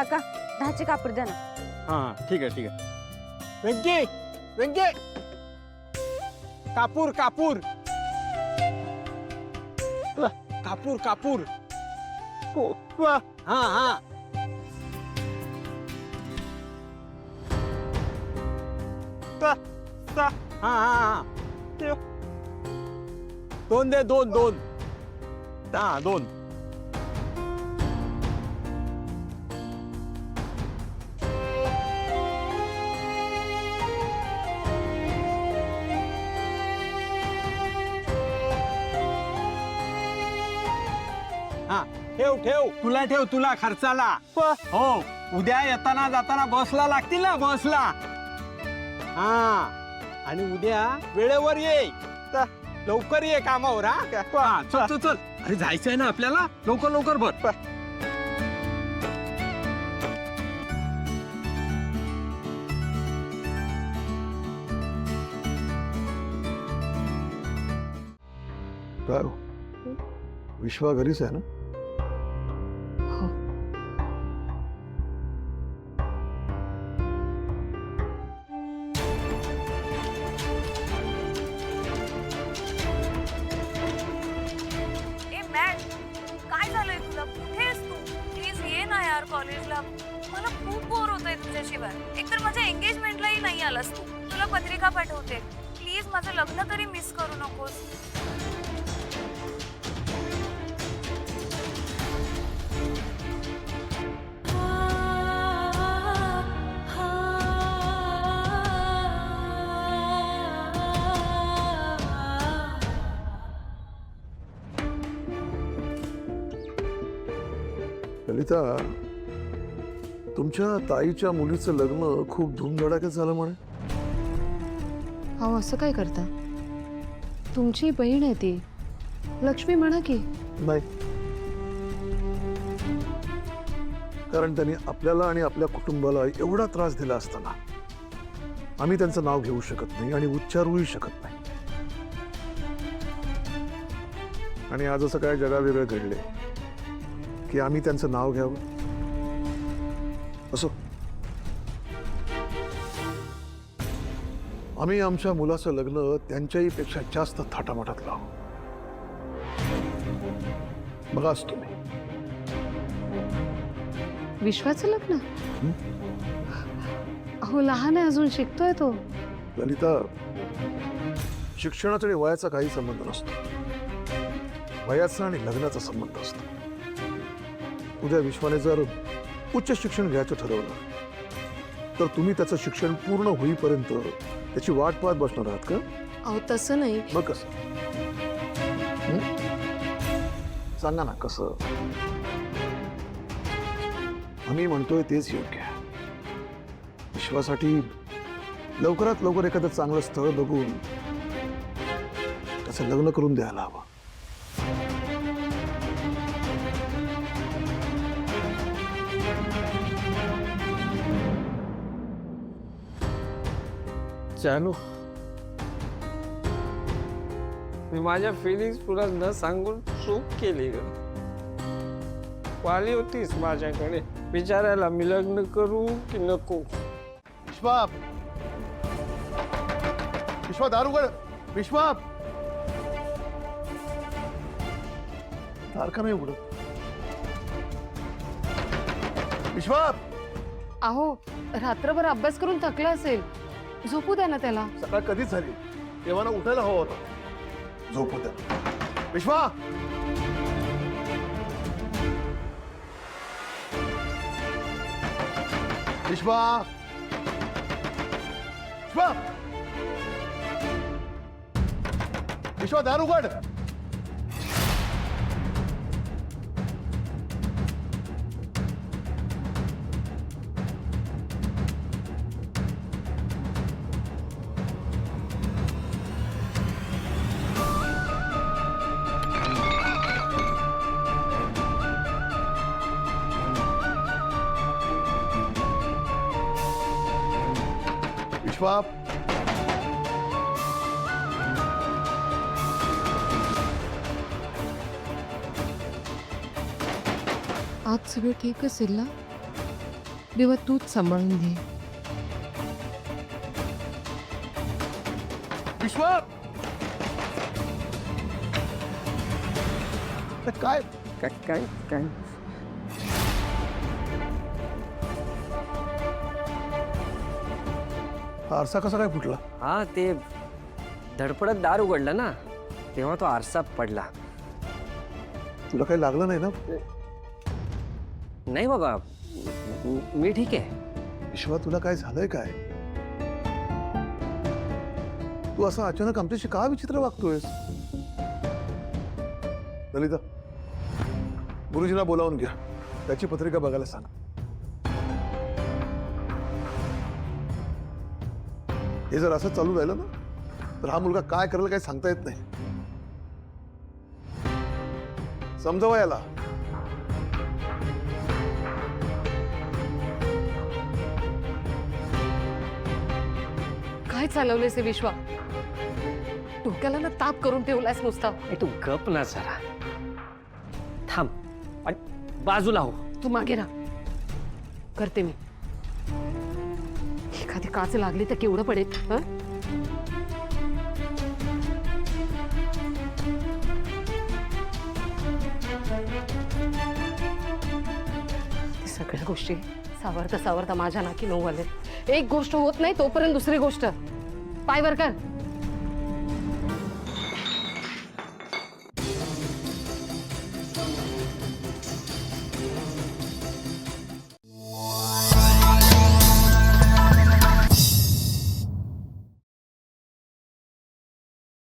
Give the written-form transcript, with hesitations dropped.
काका 10चे कापड द्या ना. हाँ ठीक है ठीक है. वेंकी वेंकी कापूर कापूर कापूर कापूर हाँ हाँ हाँ हाँ हाँ दोन दे दोन दोन हाँ दोन. हाँ ठेव ठेव तुला ठेव तुला खर्चाला. हो उद्या येताना जाताना बसला लागतील ना बसला. हा आणि उद्या वेळेवर ये लवकर ये कामावर. हा चल चल चल अरे जायचंय ना आपल्याला लवकर लवकर भर. काय हो? विश्वा घरीच आहे ना? ए मॅट, काय झालंय तुला? कुठेस तू? प्लीज ये ना यार कॉलेजला. मला खूप बोर होतंय तुझ्याशिवाय. एकतर माझ्या एंगेजमेंटलाही नाही आलास तू. तुला पत्रिका पाठवते. प्लीज माझं लग्न तरी मिस करू नकोस. ललिता, तुमच्या ताईच्या मुलीचं लग्न खूप धूमधडाक्यात झालं म्हणे. अहो असं काय करता? तुमची बहीण आहे ती, लक्ष्मी म्हणा की. नाही, कारण त्यांनी आपल्याला आणि आपल्या कुटुंबाला एवढा त्रास दिला असताना आम्ही त्यांचं नाव घेऊ शकत नाही आणि उच्चारूही शकत नाही. आणि आज असं काय जगावेगळं घडले की आम्ही त्यांचं नाव घ्यावं. असो, आम्ही आमच्या मुलाचं लग्न त्यांच्याही पेक्षा जास्त थाटामाटात लावू. बघाच तुम्ही. विश्वाचं लग्न? अहो लहान आहे अजून, शिकतोय तो. ललिता, शिक्षणाचा आणि वयाचा काही संबंध नसतो. वयाचा आणि लग्नाचा संबंध असतो. उद्या विश्वाने जर उच्च शिक्षण घ्यायचं ठरवलं तर तुम्ही त्याचं शिक्षण पूर्ण होईपर्यंत त्याची वाट पाहत बसणार आहात का? अहो तसं नाही. मग कसं? सांगा ना कसं? आम्ही म्हणतोय तेच योग्य आहे. विश्वासाठी लवकरात लवकर एखादं चांगलं स्थळ बघून त्याचं लग्न करून द्यायला हवं. जानू, मी माझ्या फिलिंग्स तुला न सांगून चूक केली ग. आली होतीस माझ्याकडे विचारायला मी लग्न करू की नको. विश्वा, विश्वा दार उघड. विश्वा, दार का नाही उघडत? विश्वा, अहो रात्रभर अभ्यास करून थकला असेल, झोपू द्या ना त्याला. सकाळ कधीच झाली, तेव्हा उठायला हवा होता. झोपू द्या. विश्वा, विश्वा, विश्वा, विश्वा दार उघड. विश्वा, आज सगळं ठीक असेल ना? देवा तूच सांभाळून घे. विश्वा काय काय काय हा आरसा कसा काय फुटला? हा ते धडपडत दार उघडलं ना तेव्हा तो आरसा पडला. तुला काही लागलं नाही ना? नाही बाबा मी ठीक आहे. विश्वा तुला काय झालंय काय? तू असं अचानक आमच्याशी का विचित्र वागतोयस? ललिता गुरुजींना बोलावून घ्या, त्याची पत्रिका बघायला सांग. हे जर असं चालू राहिलं ना तर हा मुलगा काय करेल काही सांगता येत नाही. समजावा याला. काय चालवलेस हे विश्वा? डोक्याला ना ताप करून ठेवलास नुसता. ए, तू गप ना जरा थांब आणि बाजूला हो. तू मागे राहा, करते मी. एखादी काच लागली तर केवढं पडेल. हं? ते सगळ्या गोष्टी सावरता सावरता माझ्या नाकी नऊ आले. एक गोष्ट होत नाही तोपर्यंत दुसरी गोष्ट. पाय वर कर.